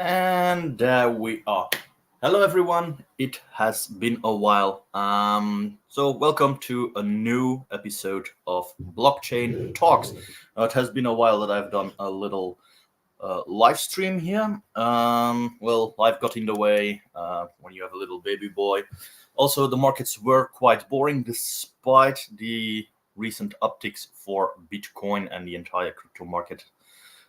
And there we are. Hello, everyone. It has been a while. So welcome to a new episode of Blockchain Talks. It has been a while that I've done a little live stream here. Life got in the way when you have a little baby boy. Also, the markets were quite boring despite the recent upticks for Bitcoin and the entire crypto market.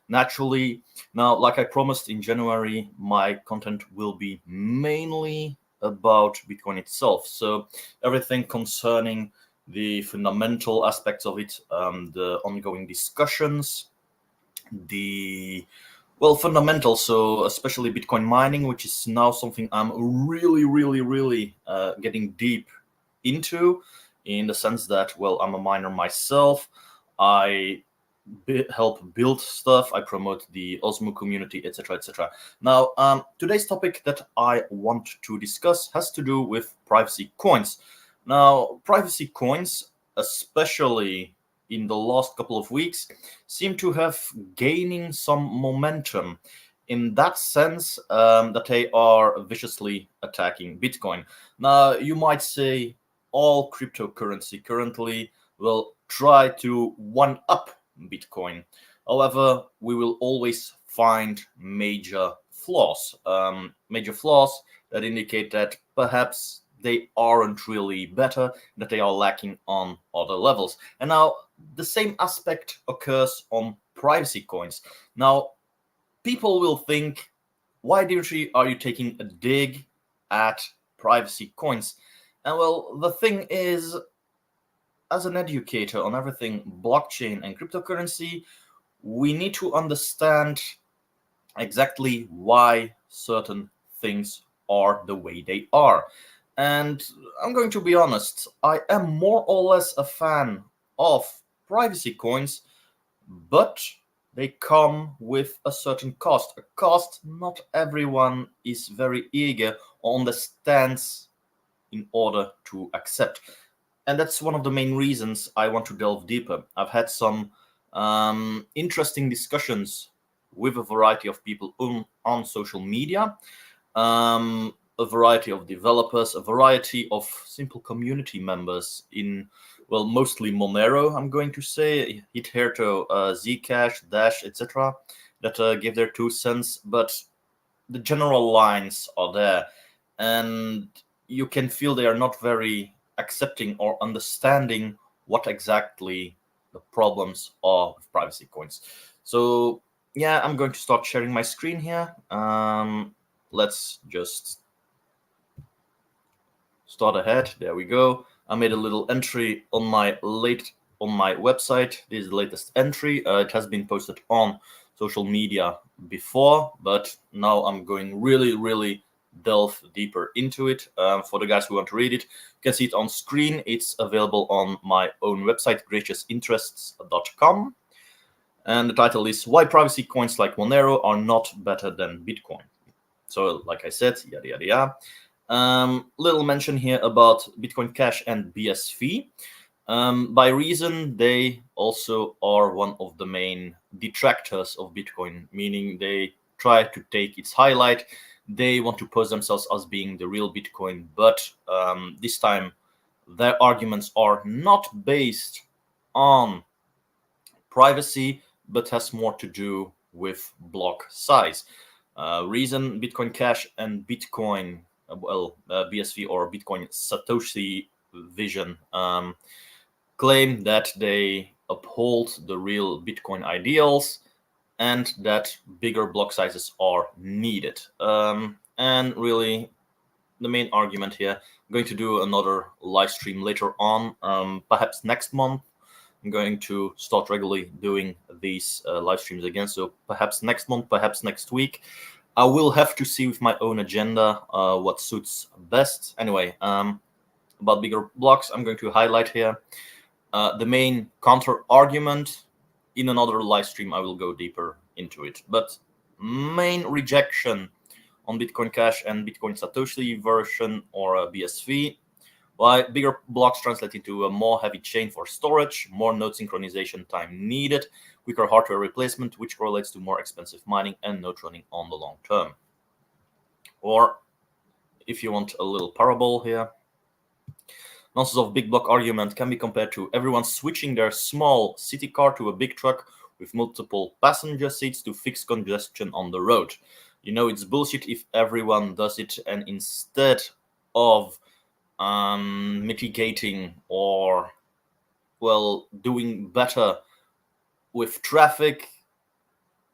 Naturally, now, like I promised in January, my content will be mainly about Bitcoin itself. So everything concerning the fundamental aspects of it, the ongoing discussions, the fundamental. So especially Bitcoin mining, which is now something I'm really getting deep into, in the sense that, well, I'm a miner myself. I help build stuff. I promote the Osmo community, etc., etc. Now, today's topic that I want to discuss has to do with privacy coins. Now, privacy coins, especially in the last couple of weeks, seem to have gaining some momentum in that sense, that they are viciously attacking Bitcoin. Now, you might say all cryptocurrency currently will try to one up Bitcoin. However, we will always find major flaws that indicate that perhaps they aren't really better, that they are lacking on other levels. And now the same aspect occurs on privacy coins. Now, people will think, why, Dimitri, are you taking a dig at privacy coins? And well, the thing is, as an educator on everything blockchain and cryptocurrency, we need to understand exactly why certain things are the way they are. And I'm going to be honest, I am more or less a fan of privacy coins, but they come with a certain cost. A cost not everyone is very eager or understands in order to accept. And that's one of the main reasons I want to delve deeper. I've had some interesting discussions with a variety of people on social media, a variety of developers, a variety of simple community members in, well, mostly Monero, I'm going to say, Hitherto, Zcash, Dash, etc., that give their 2 cents, but the general lines are there. And you can feel they are not very accepting or understanding what exactly the problems are with privacy coins. So yeah, I'm going to start sharing my screen here. Let's just start ahead. There we go. I made a little entry on my website. This is the latest entry. It has been posted on social media before, but now I'm going really delve deeper into it. For the guys who want to read it, you can see it on screen. It's available on my own website, graciousinterests.com. And the title is Why Privacy Coins Like Monero Are Not Better Than Bitcoin. So, like I said, yada yada yada. Little mention here about Bitcoin Cash and BSV. By reason, they also are one of the main detractors of Bitcoin, meaning they try to take its highlight. They want to pose themselves as being the real Bitcoin, but this time their arguments are not based on privacy, but has more to do with block size. Reason Bitcoin Cash and Bitcoin, BSV or Bitcoin Satoshi Vision, claim that they uphold the real Bitcoin ideals and that bigger block sizes are needed. And really, the main argument here, I'm going to do another live stream later on, perhaps next month. I'm going to start regularly doing these live streams again. So perhaps next month, perhaps next week. I will have to see with my own agenda what suits best. Anyway, about bigger blocks, I'm going to highlight here the main counter argument. In another live stream, I will go deeper into it. But main rejection on Bitcoin Cash and Bitcoin Satoshi version, or BSV. Why? Bigger blocks translate into a more heavy chain for storage, more node synchronization time needed, quicker hardware replacement, which correlates to more expensive mining and node running on the long term. Or if you want a little parable here, nonsense of big block argument can be compared to everyone switching their small city car to a big truck with multiple passenger seats to fix congestion on the road. You know, it's bullshit if everyone does it, and instead of mitigating or, well, doing better with traffic,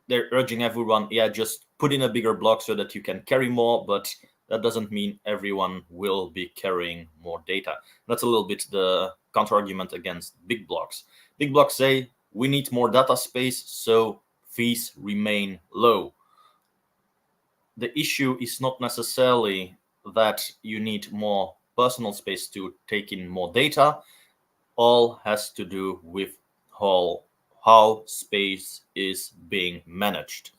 they're urging everyone, yeah, just put in a bigger block so that you can carry more, but that doesn't mean everyone will be carrying more data. That's a little bit the counter argument against big blocks. Big blocks say we need more data space, so fees remain low. The issue is not necessarily that you need more personal space to take in more data. All has to do with how space is being managed.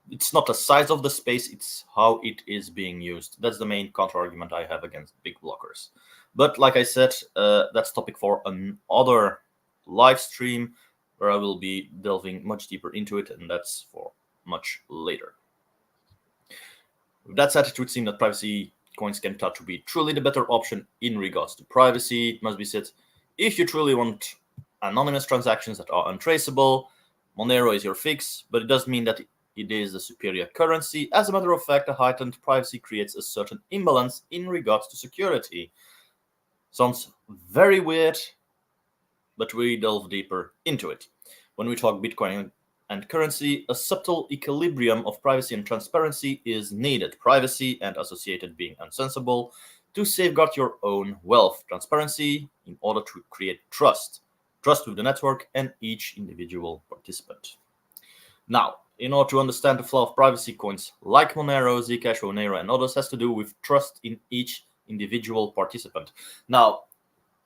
It's not the size of the space, it's how it is being used. That's the main counter argument I have against big blockers. But like I said, that's topic for another live stream where I will be delving much deeper into it, and that's for much later. With that said, it would seem that privacy coins can start to be truly the better option in regards to privacy. It must be said, if you truly want anonymous transactions that are untraceable, Monero is your fix, but it does mean that it is the superior currency. As a matter of fact, a heightened privacy creates a certain imbalance in regards to security. Sounds very weird, but we delve deeper into it. When we talk Bitcoin and currency, a subtle equilibrium of privacy and transparency is needed. Privacy and associated being unsensible to safeguard your own wealth. Transparency in order to create trust. Trust with the network and each individual participant. Now, in order to understand the flow of privacy coins like Monero, Zcash, Monero, and others, has to do with trust in each individual participant. Now,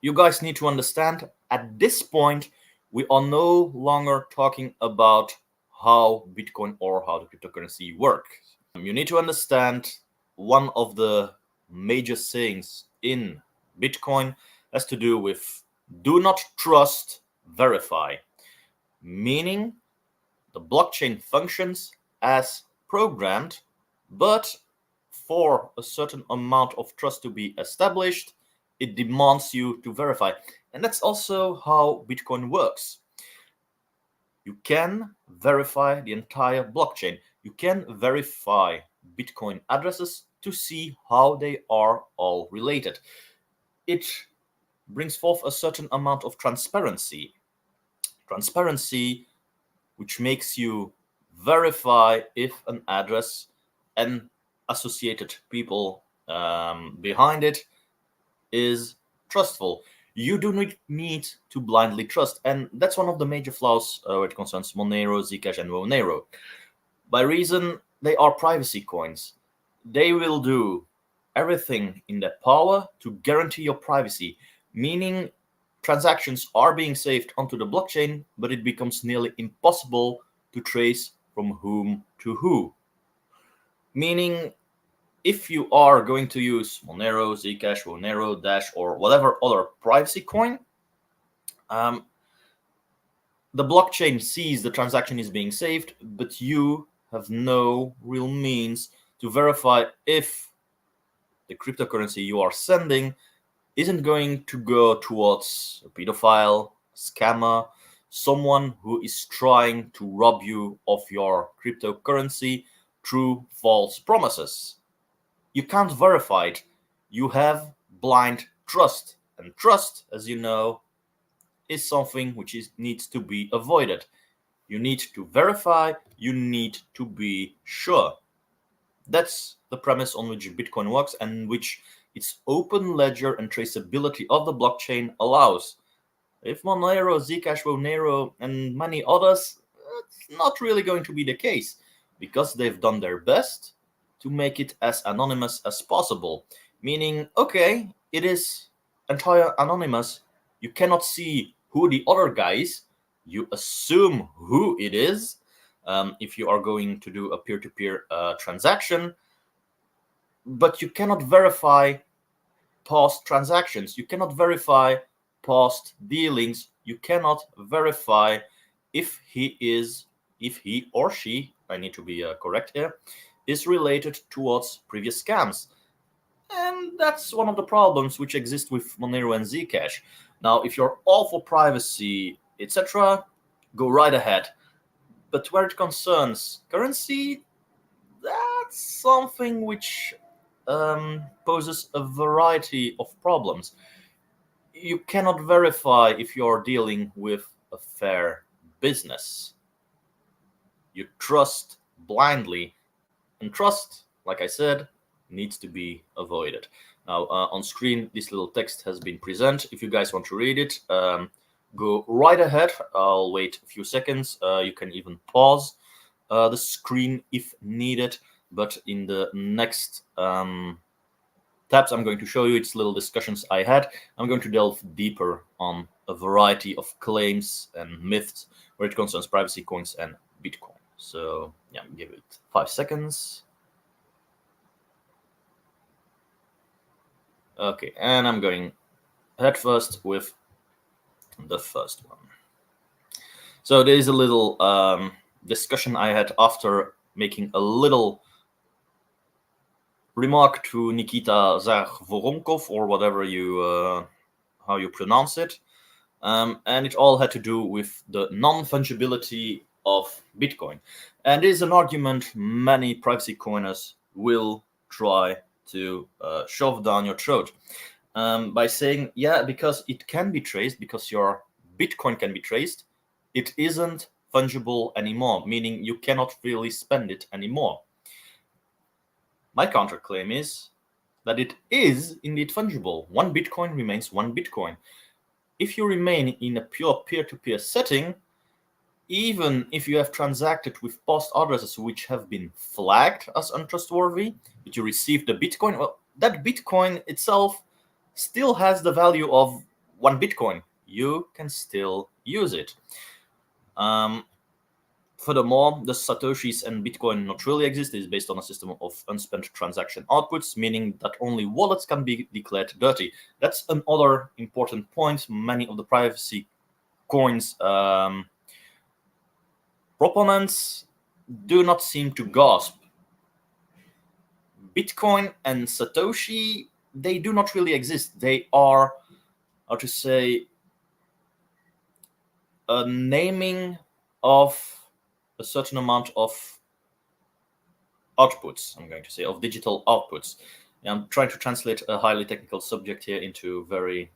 you guys need to understand, at this point, we are no longer talking about how Bitcoin or how the cryptocurrency works. You need to understand one of the major sayings in Bitcoin has to do with do not trust, verify. Meaning the blockchain functions as programmed, but for a certain amount of trust to be established, it demands you to verify. And that's also how Bitcoin works. You can verify the entire blockchain. You can verify Bitcoin addresses to see how they are all related. It brings forth a certain amount of transparency. Transparency which makes you verify if an address and associated people behind it is trustful. You do not need to blindly trust, and that's one of the major flaws when it concerns Monero, Zcash, and Monero. By reason they are privacy coins, they will do everything in their power to guarantee your privacy, meaning transactions are being saved onto the blockchain, but it becomes nearly impossible to trace from whom to who. Meaning, if you are going to use Monero, Zcash, Monero, Dash, or whatever other privacy coin, the blockchain sees the transaction is being saved, but you have no real means to verify if the cryptocurrency you are sending isn't going to go towards a pedophile, scammer, someone who is trying to rob you of your cryptocurrency through false promises. You can't verify it. You have blind trust. And trust, as you know, is something which needs to be avoided. You need to verify, you need to be sure. That's the premise on which Bitcoin works and which its open ledger and traceability of the blockchain allows. If Monero, Zcash, Monero, and many others, it's not really going to be the case because they've done their best to make it as anonymous as possible. Meaning, okay, it is entire anonymous. You cannot see who the other guy is. You assume who it is. If you are going to do a peer-to-peer transaction, but you cannot verify past transactions. You cannot verify past dealings. You cannot verify if he or she, I need to be correct here, is related towards previous scams. And that's one of the problems which exist with Monero and Zcash. Now, if you're all for privacy, etc., go right ahead. But where it concerns currency, that's something which poses a variety of problems. You cannot verify if you're dealing with a fair business. You trust blindly, and trust, like I said, needs to be avoided. Now, on screen, this little text has been presented. If you guys want to read it, go right ahead. I'll wait a few seconds. You can even pause the screen if needed. But in the next tabs I'm going to show you, it's little discussions I had. I'm going to delve deeper on a variety of claims and myths where it concerns privacy coins and Bitcoin. So yeah, give it 5 seconds. Okay, and I'm going head first with the first one. So there is a little discussion I had after making a little remark to Nikita Zakhvoronkov, or whatever you how you pronounce it, and it all had to do with the non-fungibility of Bitcoin. And it is an argument many privacy coiners will try to shove down your throat by saying, yeah, because it can be traced, because your Bitcoin can be traced, it isn't fungible anymore, meaning you cannot really spend it anymore. My counterclaim is that it is indeed fungible. One Bitcoin remains one Bitcoin. If you remain in a pure peer-to-peer setting, even if you have transacted with post addresses which have been flagged as untrustworthy, but you received the Bitcoin, well, that Bitcoin itself still has the value of one Bitcoin. You can still use it. Furthermore, the Satoshis and Bitcoin not really exist. It is based on a system of unspent transaction outputs, meaning that only wallets can be declared dirty. That's another important point. Many of the privacy coins proponents do not seem to grasp. Bitcoin and Satoshi, they do not really exist. They are, how to say, a naming of a certain amount of outputs, I'm going to say, of digital outputs. I'm trying to translate a highly technical subject here into very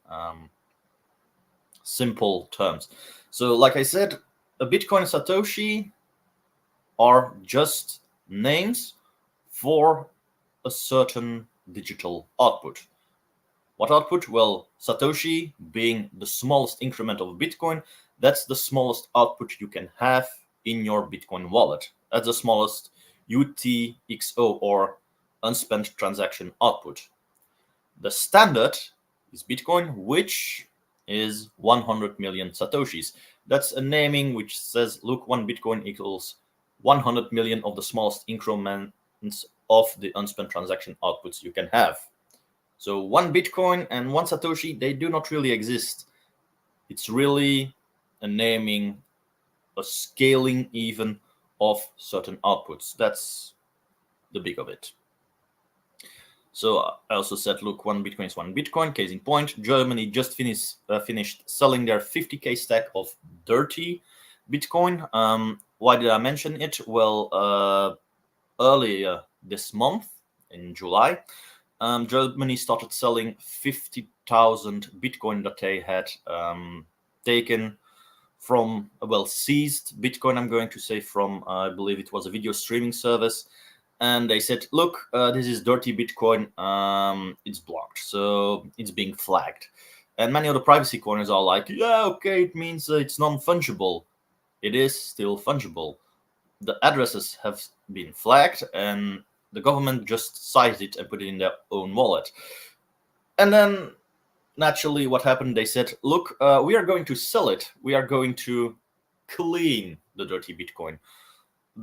simple terms. So, like I said, a Bitcoin and Satoshi are just names for a certain digital output. What output? Well, Satoshi being the smallest increment of Bitcoin, that's the smallest output you can have in your Bitcoin wallet. That's the smallest UTXO, or unspent transaction output. The standard is Bitcoin, which is 100 million Satoshis. That's a naming which says, look, one Bitcoin equals 100 million of the smallest increments of the unspent transaction outputs you can have. So one Bitcoin and one Satoshi, they do not really exist. It's really a naming, a scaling even of certain outputs. That's the big of it. So I also said, look, one Bitcoin is one Bitcoin. Case in point, Germany just finished selling their 50K stack of dirty Bitcoin. Why did I mention it? Well, earlier this month, in July, Germany started selling 50,000 Bitcoin that they had taken from, well, seized Bitcoin, I'm going to say, from, I believe it was a video streaming service. And they said, look, this is dirty Bitcoin. It's blocked. So it's being flagged. And many of the privacy coiners are like, yeah, okay, it means it's non-fungible. It is still fungible. The addresses have been flagged, and the government just sized it and put it in their own wallet. And then, naturally, what happened, they said, look, we are going to sell it. We are going to clean the dirty Bitcoin.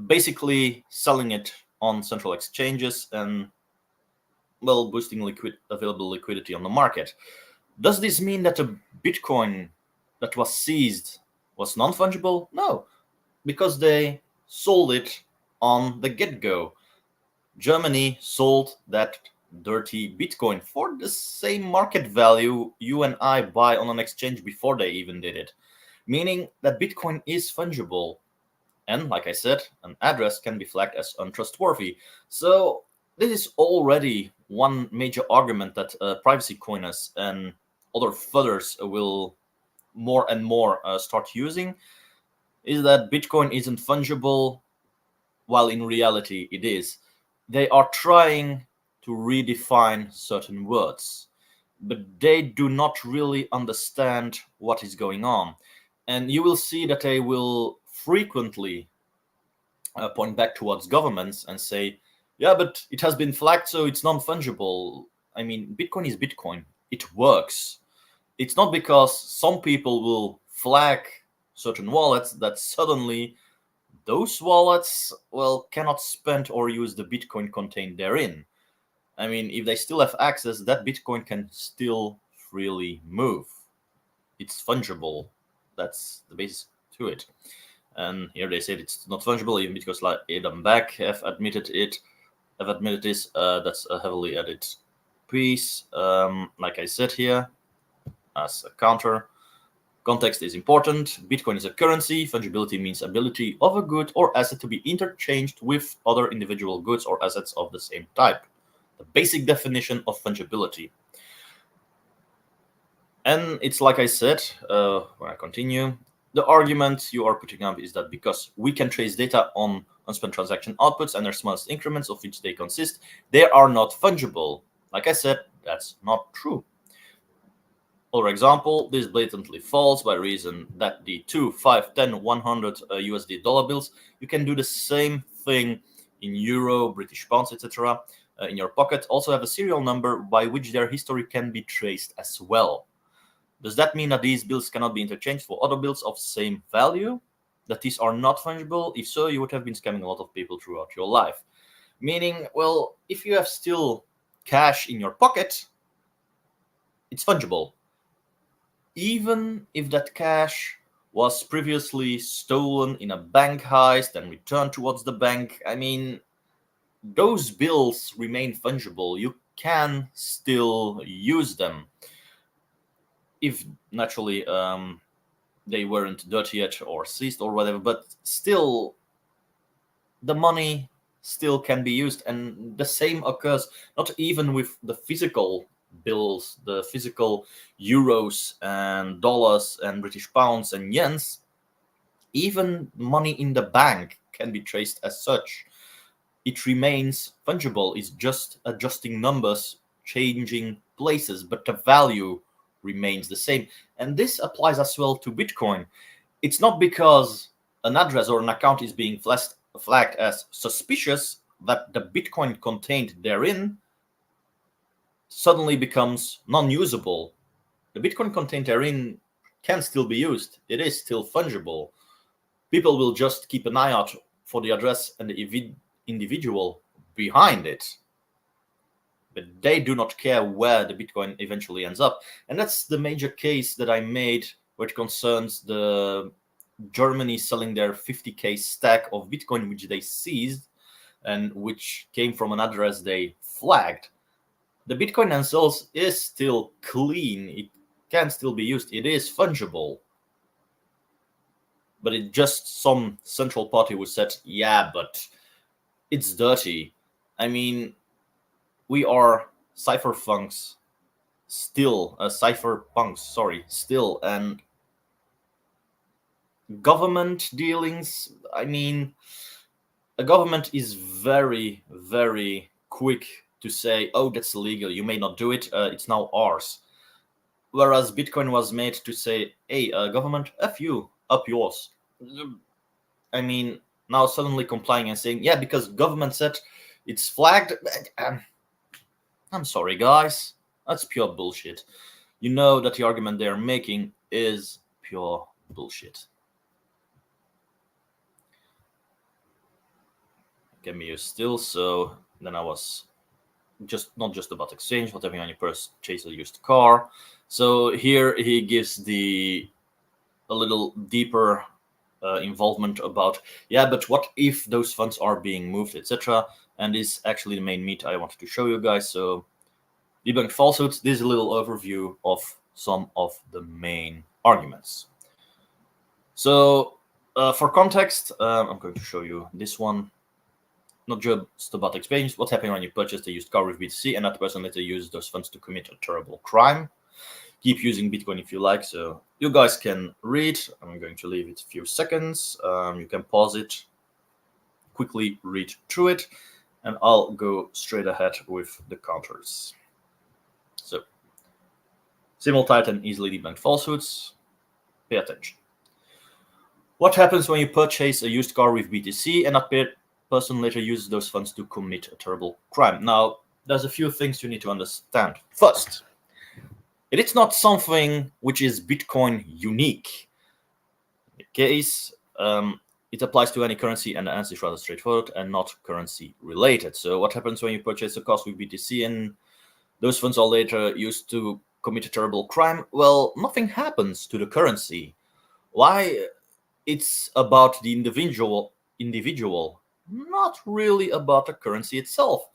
Basically, selling it on central exchanges and, well, boosting available liquidity on the market. Does this mean that the Bitcoin that was seized was non-fungible? No, because they sold it on the get-go. Germany sold that dirty Bitcoin for the same market value you and I buy on an exchange before they even did it, meaning that Bitcoin is fungible. And like I said, an address can be flagged as untrustworthy. So this is already one major argument that Privacycoins and other fudders will more and more start using, is that Bitcoin isn't fungible, while in reality it is. They are trying to redefine certain words, but they do not really understand what is going on. And you will see that they will frequently point back towards governments and say, yeah, but it has been flagged, so it's non-fungible. I mean, Bitcoin is Bitcoin. It works. It's not because some people will flag certain wallets that suddenly those wallets, well, cannot spend or use the Bitcoin contained therein. I mean, if they still have access, that Bitcoin can still freely move. It's fungible. That's the base to it. And here they said it's not fungible, even because like Adam Back have admitted it. Have admitted this. That's a heavily edited piece. Like I said here, as a counter, context is important. Bitcoin is a currency. Fungibility means ability of a good or asset to be interchanged with other individual goods or assets of the same type. The basic definition of fungibility. And it's like I said, when I continue, the argument you are putting up is that because we can trace data on unspent transaction outputs and their smallest increments of which they consist, they are not fungible. Like I said, that's not true. For example, this is blatantly false by reason that the 2, 5, 10, 100 USD dollar bills, you can do the same thing in euro, British pounds, etc. In your pocket, also have a serial number by which their history can be traced as well. Does that mean that these bills cannot be interchanged for other bills of same value? That these are not fungible? If so, you would have been scamming a lot of people throughout your life. Meaning, well, if you have still cash in your pocket, it's fungible. Even if that cash was previously stolen in a bank heist and returned towards the bank, I mean, those bills remain fungible. You can still use them. If naturally they weren't dirty yet or seized or whatever, but still the money still can be used. And the same occurs not even with the physical bills, the physical euros and dollars and British pounds and yens. Even money in the bank can be traced as such. It remains fungible. It's just adjusting numbers, changing places, but the value remains the same. And this applies as well to Bitcoin. It's not because an address or an account is being flagged as suspicious that the Bitcoin contained therein suddenly becomes non-usable. The Bitcoin contained therein can still be used. It is still fungible. People will just keep an eye out for the address and the individual behind it. But they do not care where the Bitcoin eventually ends up. And that's the major case that I made, which concerns the Germany selling their 50K stack of Bitcoin, which they seized and which came from an address they flagged. The Bitcoin themselves is still clean. It can still be used. It is fungible. But it just some central party who said, yeah, but it's dirty. I mean, we are cypherpunks still, still, and government dealings, I mean, a government is very, very quick to say, oh, that's illegal, you may not do it, it's now ours. Whereas Bitcoin was made to say, hey, government, F you, up yours. I mean, now suddenly complying and saying, yeah, because government said it's flagged. I'm sorry, guys. That's pure bullshit. You know that the argument they are making is pure bullshit. Get me a still. So then I was not just about exchange, but having on your purchase a used car. So here he gives a little deeper involvement about, yeah, but what if those funds are being moved, etc. And this is actually the main meat I wanted to show you guys. So debunked falsehoods, this is a little overview of some of the main arguments. So for context, I'm going to show you this one. Not just about explaining what's happening when you purchase a used car with BTC and that person later uses those funds to commit a terrible crime. Keep using Bitcoin if you like. So you guys can read. I'm going to leave it a few seconds. You can pause it, quickly read through it, and I'll go straight ahead with the counters. So, simultaneous and easily debunked falsehoods. Pay attention. What happens when you purchase a used car with BTC and that person later uses those funds to commit a terrible crime? Now, there's a few things you need to understand. First, it is not something which is Bitcoin unique. In the case, it applies to any currency, and the answer is rather straightforward and not currency related. So what happens when you purchase a car with BTC and those funds are later used to commit a terrible crime? Well, nothing happens to the currency. Why? It's about the individual, not really about the currency itself.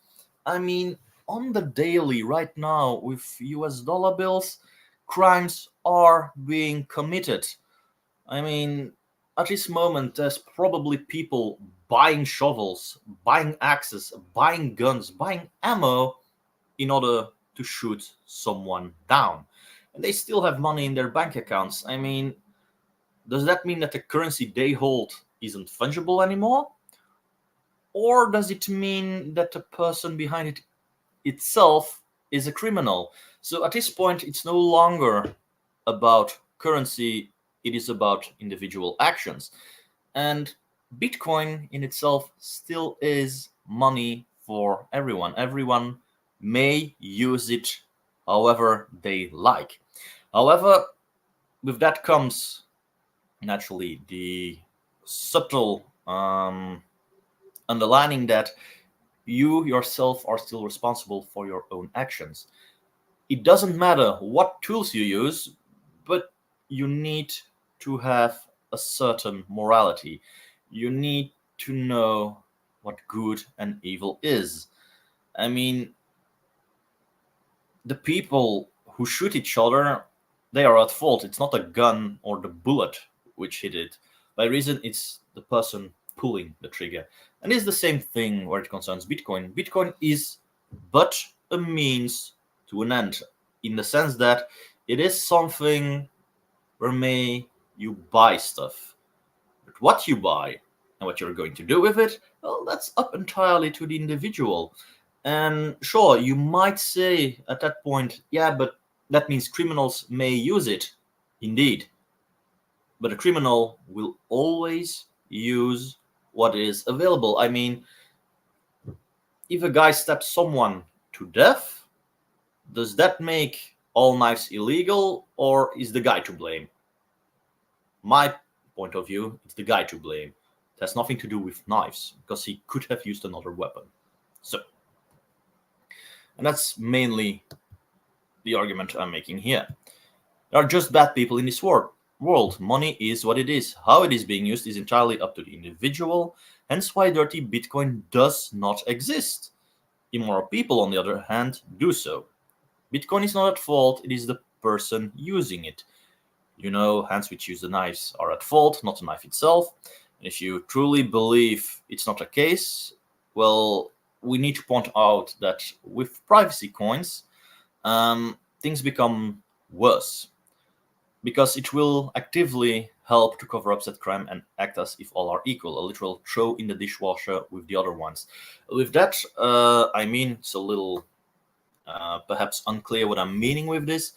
I mean, on the daily right now with US dollar bills, crimes are being committed. I mean, at this moment, there's probably people buying shovels, buying axes, buying guns, buying ammo in order to shoot someone down. And they still have money in their bank accounts. I mean, does that mean that the currency they hold isn't fungible anymore? Or does it mean that the person behind it itself is a criminal? So at this point, it's no longer about currency, it is about individual actions. And Bitcoin in itself still is money for everyone. Everyone may use it however they like. However, with that comes naturally the subtle underlining that you yourself are still responsible for your own actions. It doesn't matter what tools you use, but you need to have a certain morality. You need to know what good and evil is. I mean, the people who shoot each other, they are at fault. It's not a gun or the bullet which hit it. By reason, it's the person pulling the trigger. And it's the same thing where it concerns Bitcoin. Bitcoin is but a means to an end, in the sense that it is something where may you buy stuff. But what you buy and what you're going to do with it, well, that's up entirely to the individual. And sure, you might say at that point, yeah, but that means criminals may use it. Indeed. But a criminal will always use what is available. I mean, if a guy stabs someone to death, does that make all knives illegal, or is the guy to blame? My point of view, it's the guy to blame. It has nothing to do with knives, because he could have used another weapon. So, and that's mainly the argument I'm making here. There are just bad people in this world. Money is what it is. How it is being used is entirely up to the individual, hence why dirty Bitcoin does not exist. Immoral people, on the other hand, do so. Bitcoin is not at fault, it is the person using it. You know, hands which use the knives are at fault, not the knife itself. And if you truly believe it's not a case, well, we need to point out that with privacy coins, things become worse, because it will actively help to cover up that crime and act as if all are equal, a literal throw in the dishwasher with the other ones. With that, I mean, it's a little perhaps unclear what I'm meaning with this.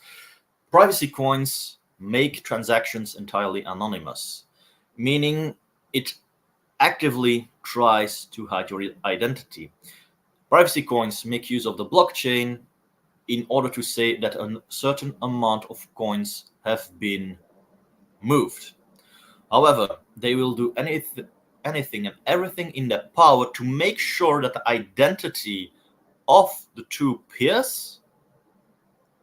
Privacy coins make transactions entirely anonymous, meaning it actively tries to hide your identity. Privacy coins make use of the blockchain in order to say that a certain amount of coins have been moved. However, they will do anything and everything in their power to make sure that the identity of the two peers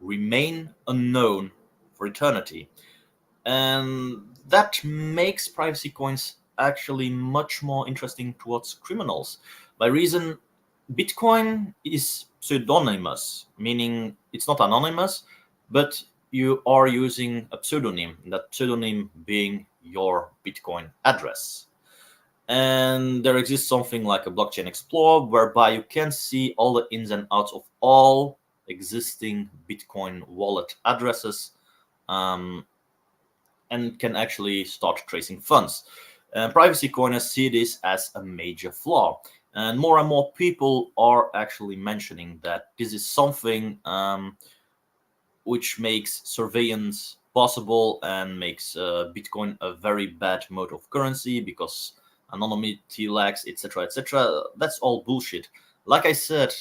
remain unknown for eternity. And that makes privacy coins actually much more interesting towards criminals. By reason, Bitcoin is pseudonymous, meaning it's not anonymous, but you are using a pseudonym, that pseudonym being your Bitcoin address. And there exists something like a blockchain explorer whereby you can see all the ins and outs of all existing Bitcoin wallet addresses, um, and can actually start tracing funds. Privacy coiners see this as a major flaw. And more people are actually mentioning that this is something which makes surveillance possible and makes Bitcoin a very bad mode of currency because anonymity lacks, etc., etc. That's all bullshit. Like I said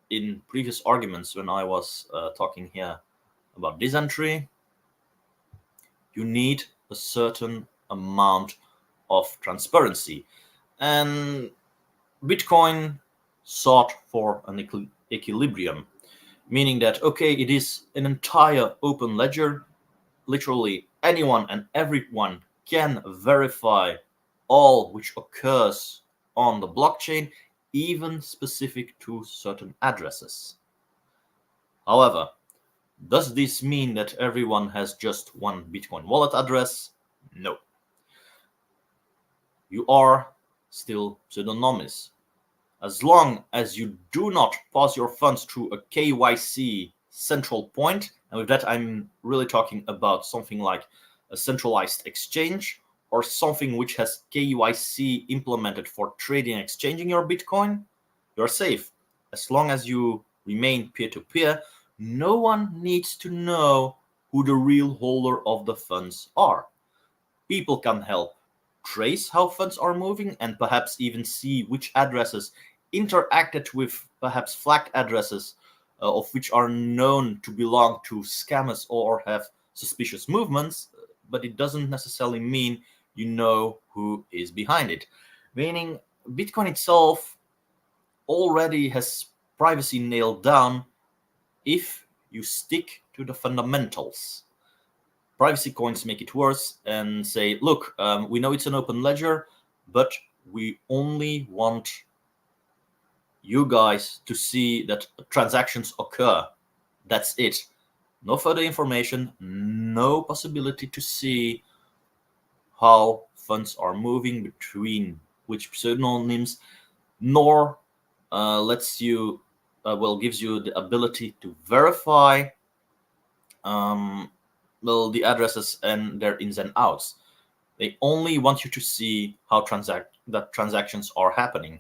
in previous arguments when I was talking here about this entry, you need a certain amount of transparency. And Bitcoin sought for an equilibrium, meaning that, okay, it is an entire open ledger. Literally anyone and everyone can verify all which occurs on the blockchain, even specific to certain addresses. However, does this mean that everyone has just one Bitcoin wallet address? No. You are still pseudonymous. As long as you do not pass your funds through a KYC central point, and with that I'm really talking about something like a centralized exchange or something which has KYC implemented for trading and exchanging your Bitcoin, you're safe. As long as you remain peer-to-peer, no one needs to know who the real holder of the funds are. People can help trace how funds are moving and perhaps even see which addresses interacted with perhaps flagged addresses of which are known to belong to scammers or have suspicious movements, but it doesn't necessarily mean you know who is behind it. Meaning, Bitcoin itself already has privacy nailed down if you stick to the fundamentals. Privacy coins make it worse and say, look, we know it's an open ledger, but we only want you guys to see that transactions occur. That's it. No further information, no possibility to see how funds are moving between which pseudonyms, nor lets you, gives you the ability to verify the addresses and their ins and outs. They only want you to see how transactions are happening.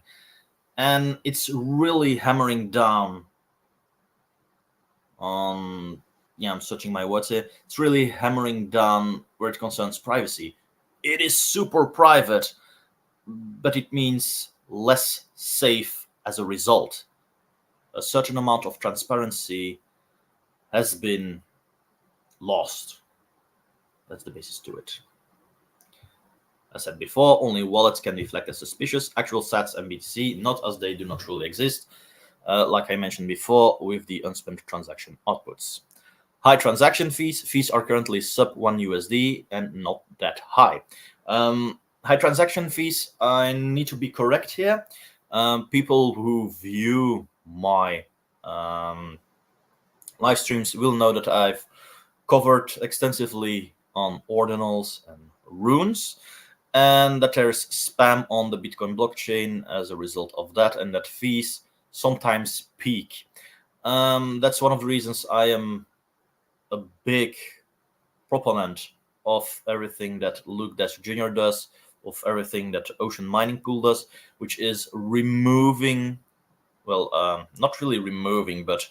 And it's really hammering down on, I'm searching my words here. It's really hammering down where it concerns privacy. It is super private, but it means less safe as a result. A certain amount of transparency has been lost. That's the basis to it. As said before, only wallets can be flagged as suspicious. Actual sats and BTC, not, as they do not truly exist. Like I mentioned before, with the unspent transaction outputs. High transaction fees. Fees are currently sub 1 USD and not that high. High transaction fees, I need to be correct here. People who view my live streams will know that I've covered extensively on ordinals and runes, and that there's spam on the Bitcoin blockchain as a result of that, and that fees sometimes peak. That's one of the reasons I am a big proponent of everything that Luke Dash Jr. does, of everything that Ocean Mining Pool does, which is removing, not really removing, but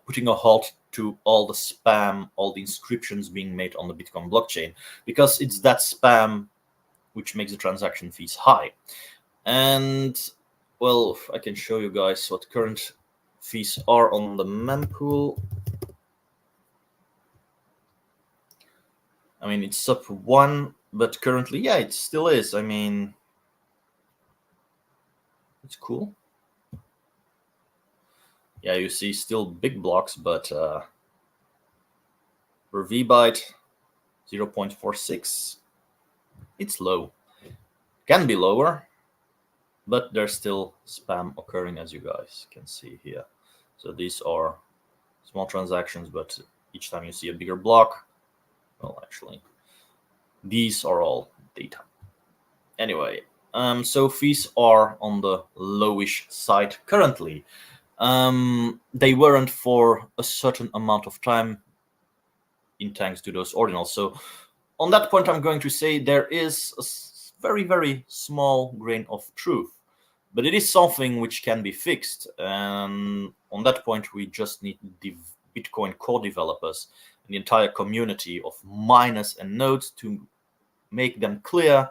putting a halt to all the spam, all the inscriptions being made on the Bitcoin blockchain, because it's that spam which makes the transaction fees high. And, I can show you guys what current fees are on the mempool. I mean, it's sub 1, but currently, it still is. I mean, it's cool. Yeah, you see still big blocks, but per VByte, 0.46. it's low. Can be lower, but there's still spam occurring, as you guys can see here. So these are small transactions, but each time you see a bigger block, well, actually, these are all data. Anyway, so fees are on the lowish side currently. They weren't for a certain amount of time in thanks to those ordinals. So on that point, I'm going to say there is a very, very small grain of truth, but it is something which can be fixed. And on that point, we just need the Bitcoin core developers and the entire community of miners and nodes to make them clear,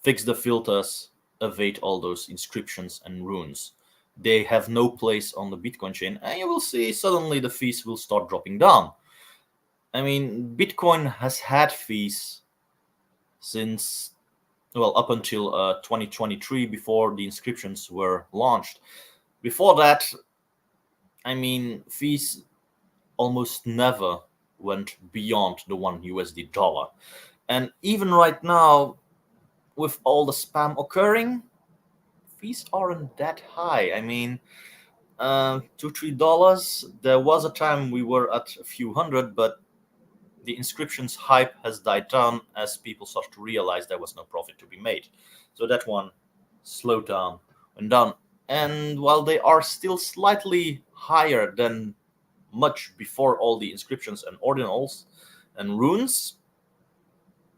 fix the filters, evade all those inscriptions and runes. They have no place on the Bitcoin chain, and you will see suddenly the fees will start dropping down. I mean, Bitcoin has had fees since, well, up until 2023, before the inscriptions were launched. Before that, I mean, fees almost never went beyond the $1 USD. And even right now, with all the spam occurring, fees aren't that high. I mean, $2-3. There was a time we were at a few hundred, but the inscriptions hype has died down as people start to realize there was no profit to be made. So that one slowed down, went down. And while they are still slightly higher than much before all the inscriptions and ordinals and runes,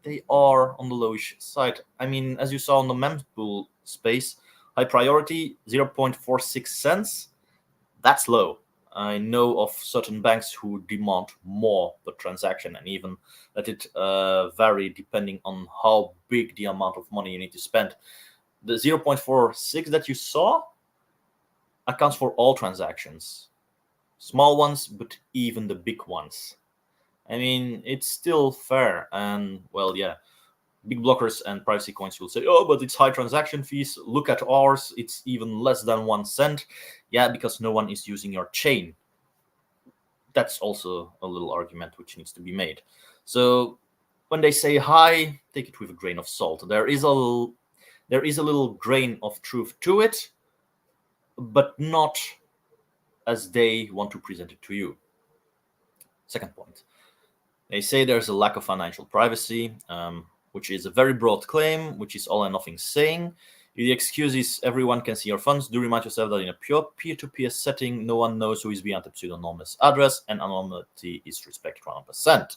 they are on the lowish side. I mean, as you saw on the mempool space, high priority 0.46 cents. That's low. I know of certain banks who demand more per transaction and even let it vary depending on how big the amount of money you need to spend. The 0.46 that you saw accounts for all transactions, small ones, but even the big ones. I mean, it's still fair. And, well, yeah, big blockers and Privacycoins will say, oh, but it's high transaction fees. Look at ours. It's even less than 1 cent. Yeah, because no one is using your chain. That's also a little argument which needs to be made. So when they say high, take it with a grain of salt. There is a little grain of truth to it, but not as they want to present it to you. Second point. They say there's a lack of financial privacy, which is a very broad claim, which is all and nothing saying. The excuse is everyone can see your funds. Do remind yourself that in a pure peer-to-peer setting, no one knows who is behind the pseudonymous address, and anonymity is respected 100%.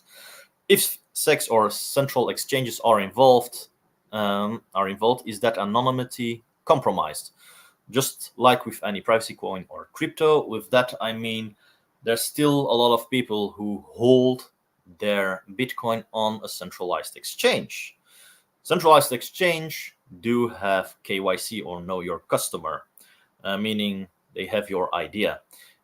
If SEX or central exchanges are involved, is that anonymity compromised? Just like with any privacy coin or crypto, with that I mean there's still a lot of people who hold their Bitcoin on a centralized exchange. Centralized exchange do have KYC, or know your customer, meaning they have your idea.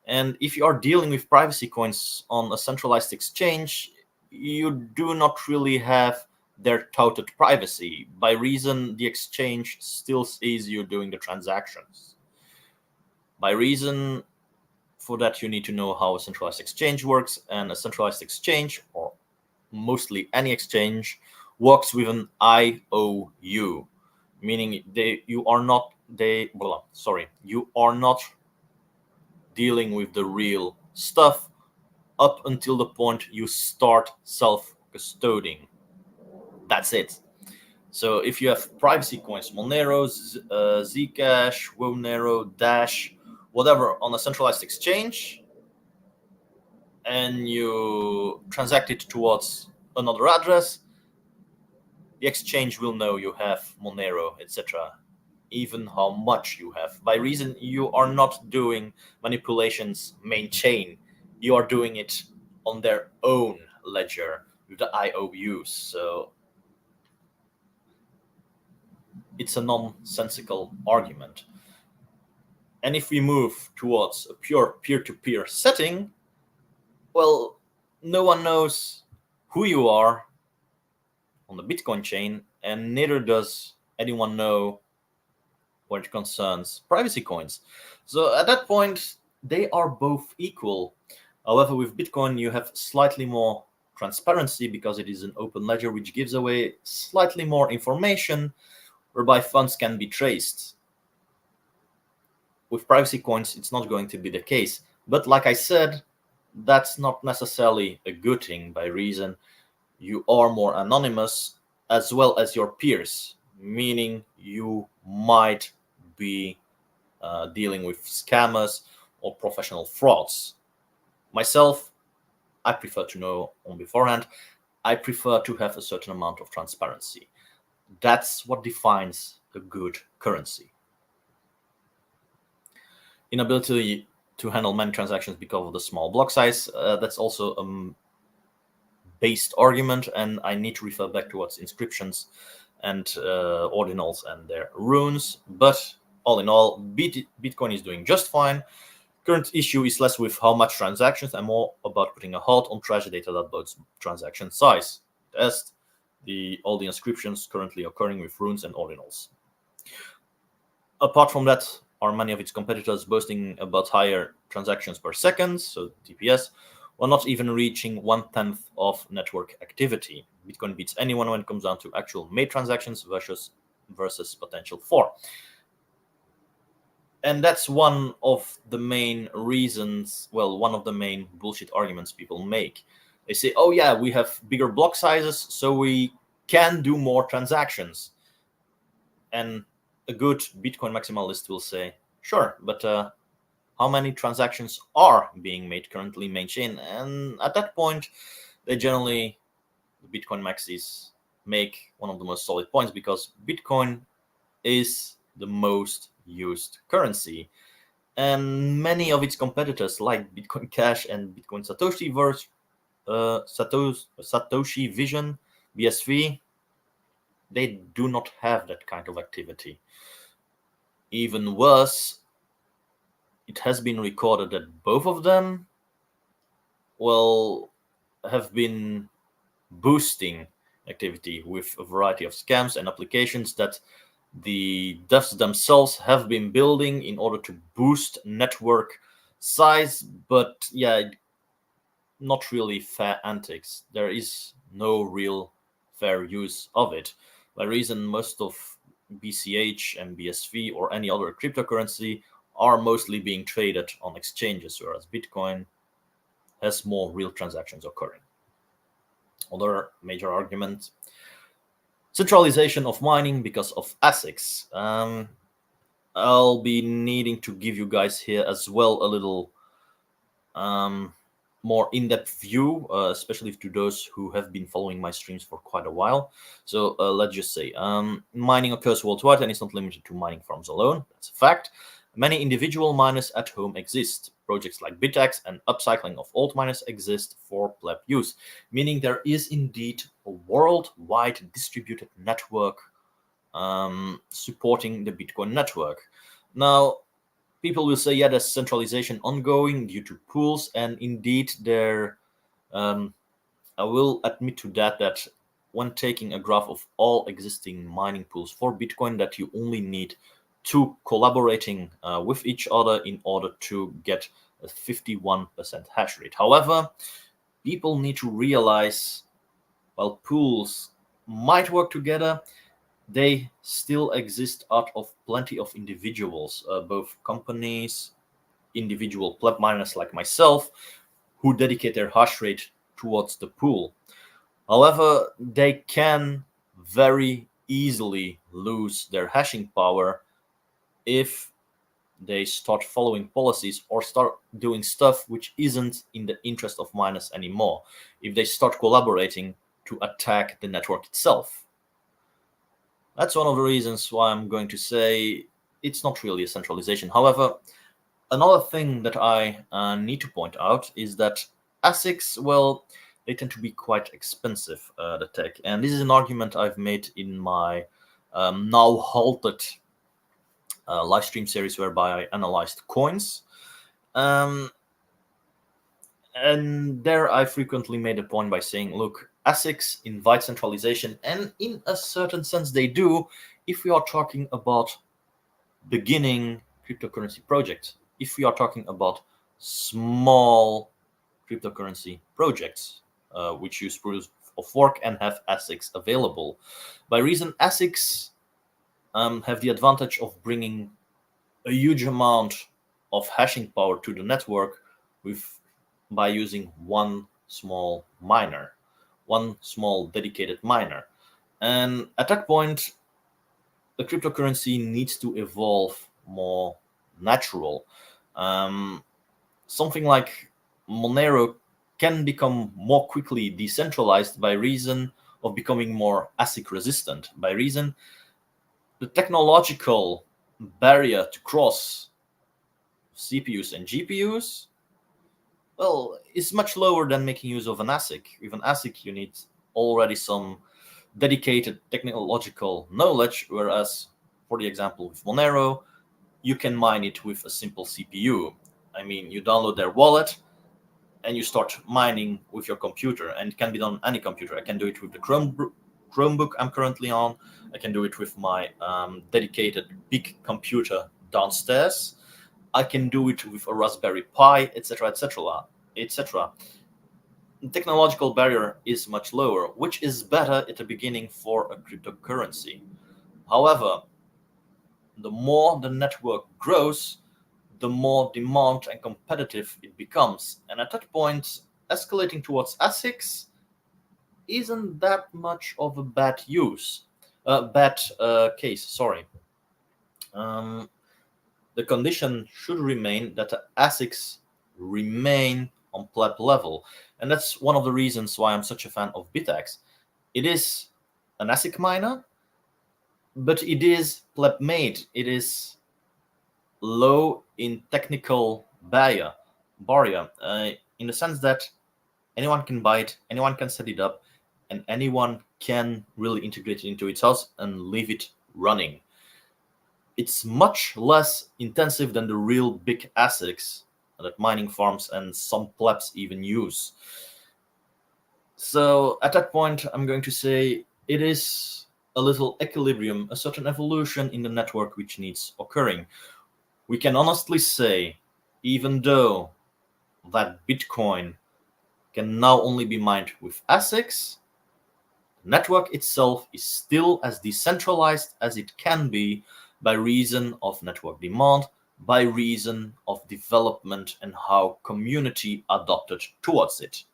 And if you are dealing with privacy coins on a centralized exchange, you do not really have their touted privacy. By reason, the exchange still sees you doing the transactions. By reason, for that, you need to know how a centralized exchange works, and a centralized exchange, or mostly any exchange, works with an IOU, meaning you are not dealing with the real stuff up until the point you start self-custoding. That's it. So if you have privacy coins, Monero, Zcash, Wonero, Dash, whatever, on a centralized exchange, and you transact it towards another address, the exchange will know you have Monero, etc., even how much you have. By reason, you are not doing manipulations main chain. You are doing it on their own ledger with the IOUs. So it's a nonsensical argument. And if we move towards a pure peer-to-peer setting, well, no one knows who you are on the Bitcoin chain, and neither does anyone know when it concerns privacy coins. So at that point, they are both equal. However, with Bitcoin, you have slightly more transparency because it is an open ledger which gives away slightly more information whereby funds can be traced. With Privacycoins, it's not going to be the case. But like I said, that's not necessarily a good thing, by reason you are more anonymous as well as your peers, meaning you might be dealing with scammers or professional frauds. Myself, I prefer to know on beforehand. I prefer to have a certain amount of transparency. That's what defines a good currency. Inability to handle many transactions because of the small block size, that's also a based argument, and I need to refer back towards inscriptions and ordinals and their runes. But all in all, Bitcoin is doing just fine. Current issue is less with how much transactions and more about putting a halt on treasure data that bloats transaction size. Test all the inscriptions currently occurring with runes and ordinals. Apart from that, are many of its competitors boasting about higher transactions per second, so TPS, while not even reaching 1/10 of network activity. Bitcoin beats anyone when it comes down to actual made transactions versus potential for. And that's one of the main reasons, well, one of the main bullshit arguments people make. They say, oh yeah, we have bigger block sizes, so we can do more transactions. And a good Bitcoin maximalist will say, sure, but how many transactions are being made currently main chain? And at that point, they generally, the Bitcoin maxis, make one of the most solid points, because Bitcoin is the most used currency. And many of its competitors, like Bitcoin Cash and Bitcoin Satoshi Satoshi Vision, BSV, they do not have that kind of activity. Even worse, it has been recorded that both of them, well, have been boosting activity with a variety of scams and applications that the devs themselves have been building in order to boost network size. But yeah, not really fair antics. There is no real fair use of it. By reason, most of BCH and BSV or any other cryptocurrency are mostly being traded on exchanges, whereas Bitcoin has more real transactions occurring. Other major argument: centralization of mining because of ASICs. I'll be needing to give you guys here as well a little more in-depth view, especially to those who have been following my streams for quite a while. So let's just say mining occurs worldwide and is not limited to mining farms alone. That's a fact. Many individual miners at home exist. Projects like BitX and upcycling of old miners exist for pleb use, meaning there is indeed a worldwide distributed network supporting the Bitcoin network. Now, people will say, yeah, there's centralization ongoing due to pools, and indeed there, I will admit to that when taking a graph of all existing mining pools for Bitcoin, that you only need two collaborating with each other in order to get a 51% hash rate. However, people need to realize, while pools might work together, they still exist out of plenty of individuals, both companies, individual pleb miners like myself, who dedicate their hash rate towards the pool. However, they can very easily lose their hashing power if they start following policies or start doing stuff which isn't in the interest of miners anymore, if they start collaborating to attack the network itself. That's one of the reasons why I'm going to say it's not really a centralization. However, another thing that I need to point out is that ASICs, well, they tend to be quite expensive, the tech. And this is an argument I've made in my now halted live stream series whereby I analyzed coins. And there I frequently made a point by saying, look, ASICs invite centralization, and in a certain sense they do, if we are talking about beginning cryptocurrency projects, if we are talking about small cryptocurrency projects. which use proof of work and have ASICs available. By reason, ASICs have the advantage of bringing a huge amount of hashing power to the network by using one small miner, one small dedicated miner. And at that point, the cryptocurrency needs to evolve more natural. Um, Something like Monero can become more quickly decentralized by reason of becoming more ASIC resistant. By reason, the technological barrier to cross CPUs and GPUs, well, is much lower than making use of an ASIC. With an ASIC, you need already some dedicated technological knowledge, whereas, for the example with Monero, you can mine it with a simple CPU. I mean, you download their wallet and you start mining with your computer, and it can be done on any computer. I can do it with the Chromebook I'm currently on. I can do it with my dedicated big computer downstairs. I can do it with a Raspberry Pi, etc., etc., etc. The technological barrier is much lower, which is better at the beginning for a cryptocurrency. However, the more the network grows, the more demand and competitive it becomes. And at that point, escalating towards ASICs isn't that much of a bad case. Sorry. Um, the condition should remain that the ASICs remain on pleb level. And that's one of the reasons why I'm such a fan of BitX. It is an ASIC miner, but it is pleb made. It is low in technical barrier, in the sense that anyone can buy it, anyone can set it up, and anyone can really integrate it into its house and leave it running. It's much less intensive than the real big ASICs that mining farms and some plebs even use. So at that point, I'm going to say it is a little equilibrium, a certain evolution in the network which needs occurring. We can honestly say, even though that Bitcoin can now only be mined with ASICs, the network itself is still as decentralized as it can be by reason of network demand, by reason of development and how community adopted towards it.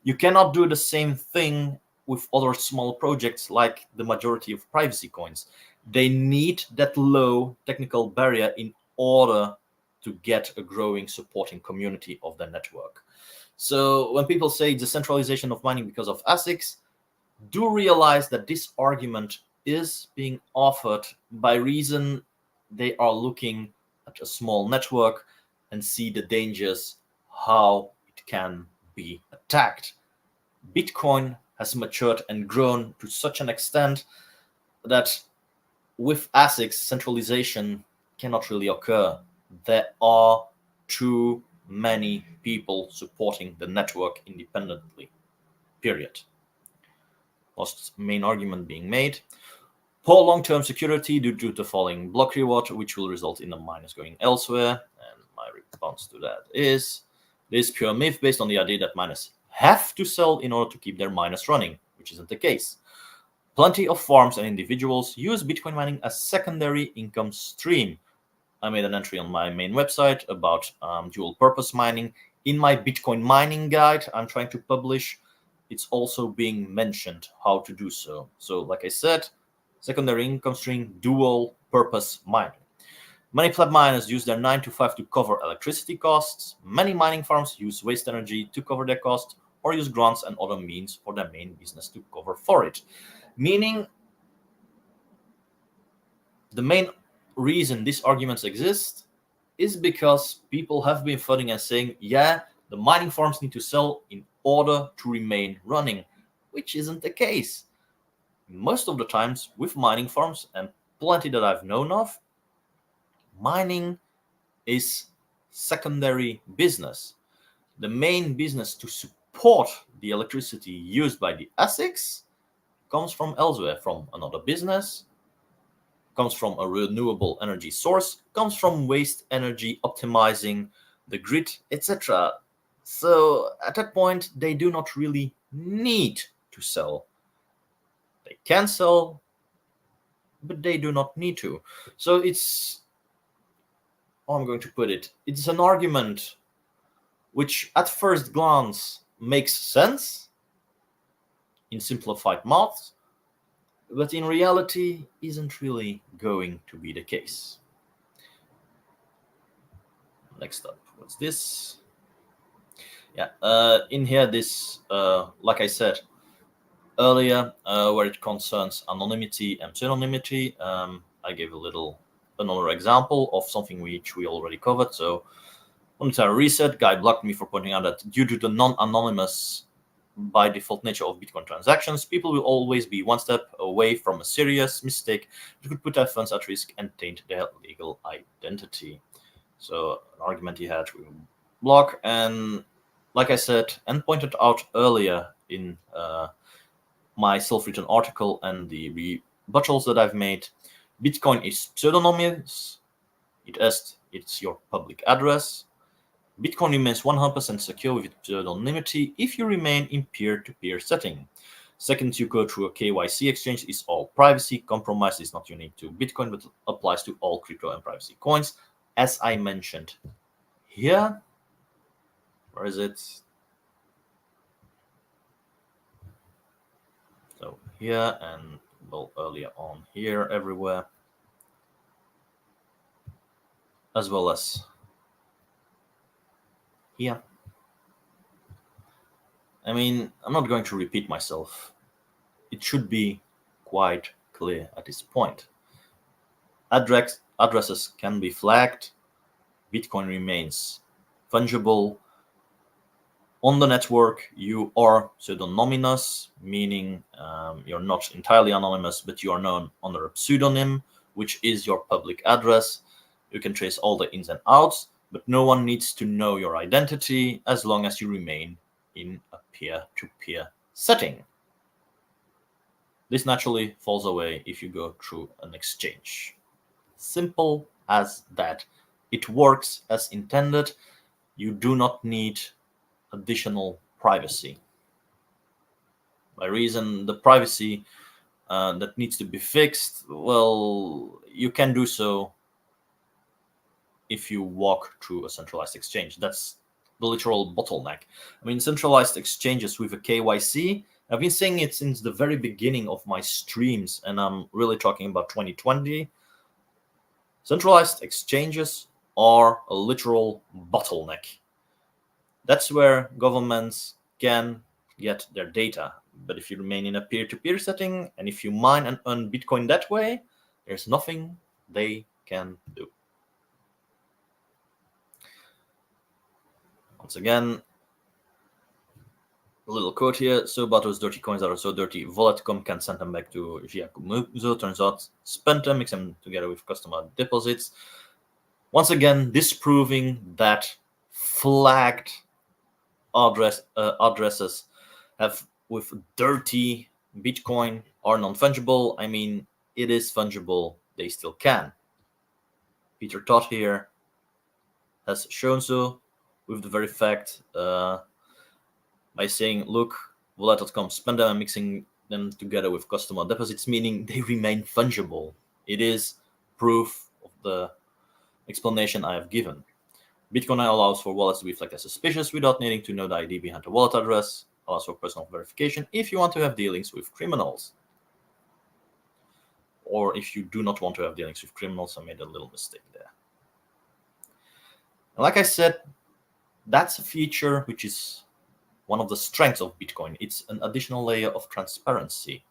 You cannot do the same thing with other small projects like the majority of Privacycoins. They need that low technical barrier in order to get a growing supporting community of the network. So when people say decentralization of mining because of ASICs, do realize that this argument is being offered by reason they are looking at a small network and see the dangers, how it can be attacked. Bitcoin has matured and grown to such an extent that with ASICs, centralization cannot really occur. There are too many people supporting the network independently. Period. Last main argument being made. Poor long-term security due to the falling block reward, which will result in the miners going elsewhere. And my response to that is this pure myth based on the idea that miners have to sell in order to keep their miners running, which isn't the case. Plenty of farms and individuals use Bitcoin mining as secondary income stream. I made an entry on my main website about dual purpose mining. In my Bitcoin mining guide I'm trying to publish, it's also being mentioned how to do so. So like I said, secondary income stream, dual purpose mining. Many pleb miners use their 9 to 5 to cover electricity costs. Many mining farms use waste energy to cover their costs or use grants and other means for their main business to cover for it. Meaning, the main reason these arguments exist is because people have been funding and saying, yeah, the mining farms need to sell in order to remain running, which isn't the case. Most of the times with mining farms, and plenty that I've known of, mining is secondary business. The main business to support the electricity used by the ASICs comes from elsewhere, from another business, comes from a renewable energy source, comes from waste energy optimizing the grid, etc. So at that point, they do not really need to sell. They can sell, but they do not need to. So it's, how I'm going to put it, it's an argument which at first glance makes sense in simplified maths, but in reality isn't really going to be the case. Next up, what's this? Yeah, in here, this, like I said earlier, where it concerns anonymity and pseudonymity, I gave another example of something which we already covered. So, monetary reset, guy blocked me for pointing out that due to the non-anonymous by default nature of Bitcoin transactions, people will always be one step away from a serious mistake that could put their funds at risk and taint their legal identity. So, an argument he had with block, and like I said and pointed out earlier in my self-written article and the rebuttals that I've made, Bitcoin is pseudonymous. It's your public address. Bitcoin remains 100% secure with pseudonymity if you remain in peer-to-peer setting. Second, you go through a KYC exchange is all privacy. Compromise is not unique to Bitcoin, but applies to all crypto and privacy coins. As I mentioned here, where is it? So here and well earlier on here, everywhere, as well as here. I mean, I'm not going to repeat myself. It should be quite clear at this point. Addresses can be flagged. Bitcoin remains fungible. On the network, you are pseudonymous, meaning you're not entirely anonymous, but you are known under a pseudonym, which is your public address. You can trace all the ins and outs, but no one needs to know your identity as long as you remain in a peer-to-peer setting. This naturally falls away if you go through an exchange. Simple as that. It works as intended. You do not need additional privacy. By reason, the privacy that needs to be fixed, well, you can do so if you walk through a centralized exchange. That's the literal bottleneck. I mean, centralized exchanges with a KYC, I've been saying it since the very beginning of my streams, and I'm really talking about 2020. Centralized exchanges are a literal bottleneck. That's where governments can get their data. But if you remain in a peer-to-peer setting, and if you mine and earn Bitcoin that way, there's nothing they can do. Once again, a little quote here. So about those dirty coins that are so dirty, Wallet.com can send them back to Giacomo. Turns out, spend them, mix them together with customer deposits. Once again, disproving that flagged addresses have with dirty Bitcoin are non-fungible. I mean, it is fungible. They still can. Peter Todd here has shown so with the very fact by saying, look, Wallet.com, spend them and mixing them together with customer deposits, meaning they remain fungible. It is proof of the explanation I have given. Bitcoin allows for wallets to be flagged as suspicious without needing to know the ID behind the wallet address, allows for personal verification if you want to have dealings with criminals. Or if you do not want to have dealings with criminals, I made a little mistake there. And like I said, that's a feature which is one of the strengths of Bitcoin. It's an additional layer of transparency.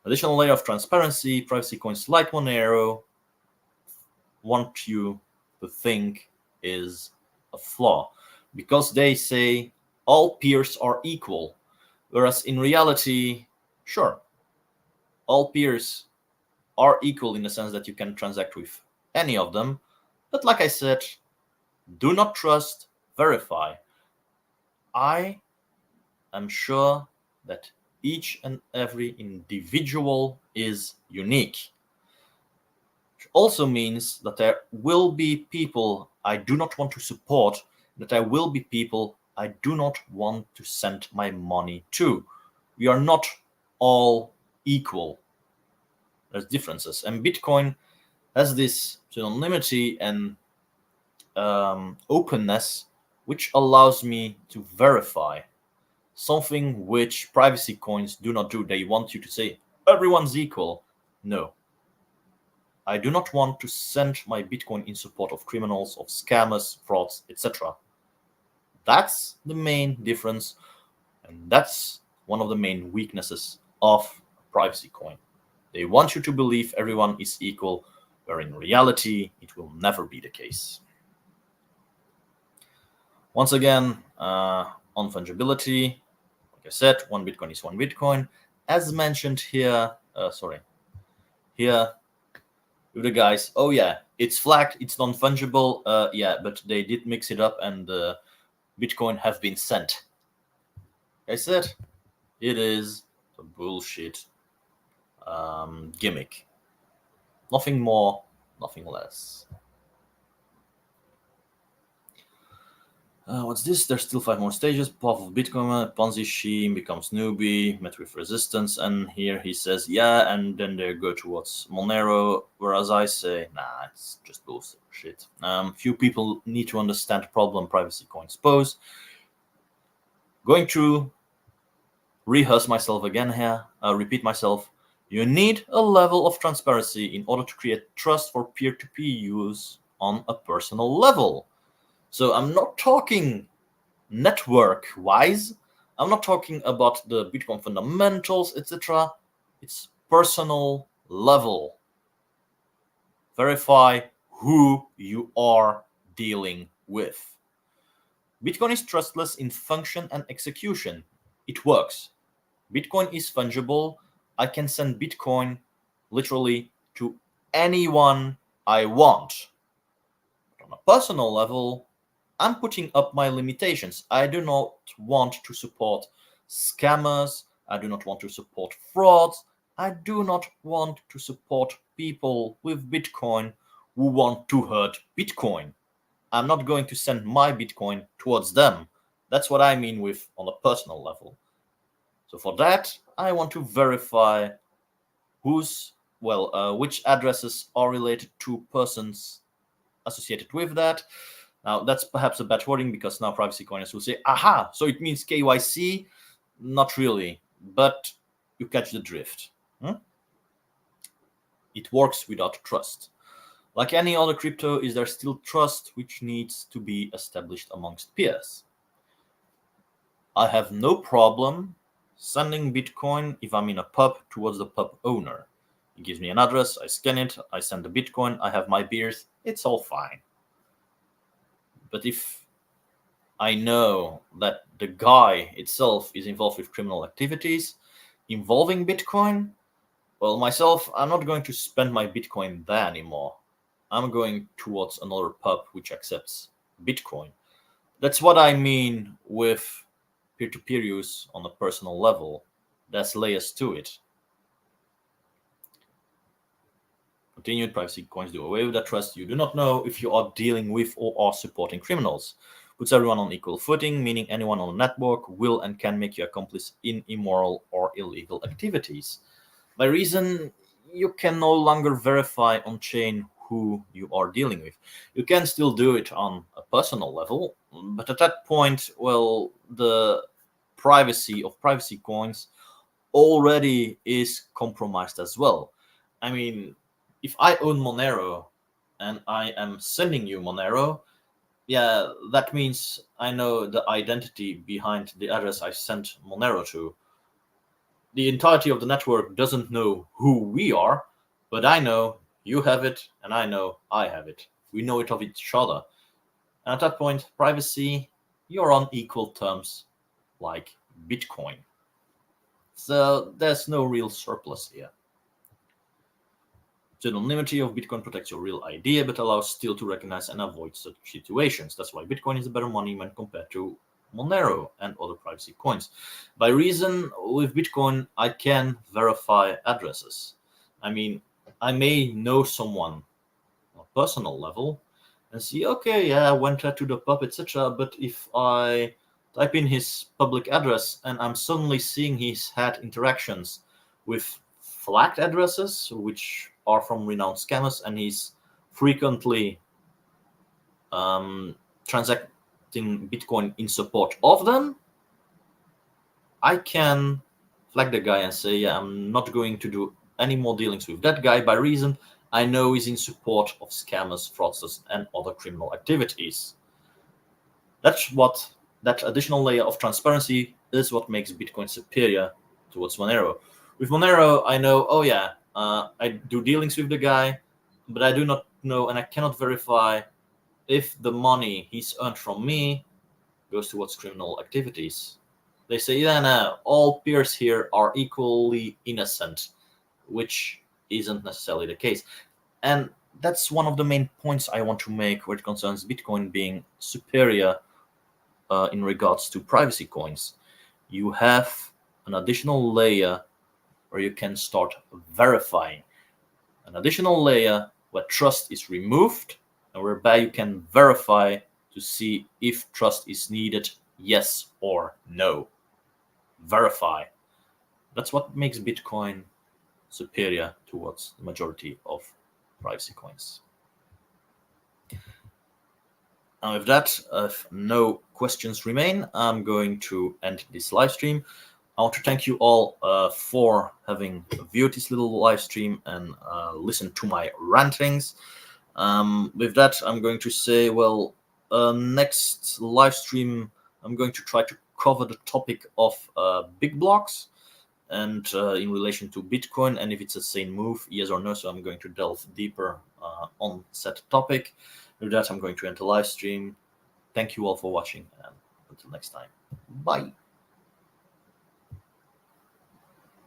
Additional layer of transparency, Privacycoins like Monero want you to think is a flaw, because they say all peers are equal, whereas in reality, sure, all peers are equal in the sense that you can transact with any of them, but like I said, do not trust, verify. I am sure that each and every individual is unique. Which also means that there will be people I do not want to support, that there will be people I do not want to send my money to. We are not all equal. There's differences. And Bitcoin has this anonymity and openness, which allows me to verify something which privacy coins do not do. They want you to say everyone's equal. No. I do not want to send my Bitcoin in support of criminals, of scammers, frauds, etc. That's the main difference, and that's one of the main weaknesses of privacy coin. They want you to believe everyone is equal, where in reality it will never be the case. Once again, on fungibility, like I said, one Bitcoin is one Bitcoin. As mentioned here, here with the guys, oh yeah, it's flagged, it's non-fungible, yeah, but they did mix it up and Bitcoin have been sent. Like I said, it is a bullshit gimmick. Nothing more, nothing less. What's this? There's still 5 more stages. Path of Bitcoin, Ponzi scheme, becomes newbie, met with resistance, and here he says, yeah, and then they go towards Monero, whereas I say, nah, it's just bullshit. Few people need to understand the problem privacy coins pose. Going to rehearse myself again here, repeat myself. You need a level of transparency in order to create trust for peer-to-peer use on a personal level. So I'm not talking network-wise. I'm not talking about the Bitcoin fundamentals, etc. It's personal level. Verify who you are dealing with. Bitcoin is trustless in function and execution. It works. Bitcoin is fungible. I can send Bitcoin literally to anyone I want. But on a personal level, I'm putting up my limitations. I do not want to support scammers. I do not want to support frauds. I do not want to support people with Bitcoin who want to hurt Bitcoin. I'm not going to send my Bitcoin towards them. That's what I mean with on a personal level. So for that, I want to verify which addresses are related to persons associated with that. Now, that's perhaps a bad wording because now privacy coiners will say, aha, so it means KYC? Not really, but you catch the drift. It works without trust. Like any other crypto, is there still trust which needs to be established amongst peers? I have no problem sending Bitcoin if I'm in a pub towards the pub owner. He gives me an address, I scan it, I send the Bitcoin, I have my beers, it's all fine. But if I know that the guy itself is involved with criminal activities involving Bitcoin, well, myself, I'm not going to spend my Bitcoin there anymore. I'm going towards another pub which accepts Bitcoin. That's what I mean with peer-to-peer use on a personal level. There's layers to it. Continued, privacy coins do away with that trust. You do not know if you are dealing with or are supporting criminals. Puts everyone on equal footing, meaning anyone on a network will and can make you accomplice in immoral or illegal activities. By reason, you can no longer verify on-chain who you are dealing with. You can still do it on a personal level, but at that point, well, the privacy of privacy coins already is compromised as well. I mean, if I own Monero and I am sending you Monero, yeah, that means I know the identity behind the address I sent Monero to. The entirety of the network doesn't know who we are, but I know you have it and I know I have it. We know it of each other. And at that point, privacy, you're on equal terms like Bitcoin. So there's no real surplus here. The anonymity of Bitcoin protects your real idea, but allows still to recognize and avoid such situations. That's why Bitcoin is a better money when compared to Monero and other privacy coins. By reason, with Bitcoin, I can verify addresses. I mean, I may know someone on a personal level and see, okay, yeah, I went to the pub, etc. But if I type in his public address, and I'm suddenly seeing he's had interactions with flagged addresses, which are from renowned scammers, and he's frequently transacting Bitcoin in support of them. I can flag the guy and say, yeah, I'm not going to do any more dealings with that guy by reason I know he's in support of scammers, fraudsters, and other criminal activities. That's what that additional layer of transparency is what makes Bitcoin superior towards Monero. With Monero, I know, oh yeah, I do dealings with the guy, but I do not know and I cannot verify if the money he's earned from me goes towards criminal activities. They say, yeah, no, all peers here are equally innocent, which isn't necessarily the case. And that's one of the main points I want to make where it concerns Bitcoin being superior in regards to privacy coins. You have an additional layer where you can start verifying, an additional layer where trust is removed and whereby you can verify to see if trust is needed, yes or no. Verify. That's what makes Bitcoin superior towards the majority of privacy coins. And with that, if no questions remain, I'm going to end this live stream. I want to thank you all for having viewed this little live stream and listened to my rantings. With that, I'm going to say, well, next live stream, I'm going to try to cover the topic of big blocks and in relation to Bitcoin, and if it's a sane move, yes or no. So I'm going to delve deeper on said topic. With that, I'm going to end the live stream. Thank you all for watching, and until next time, bye.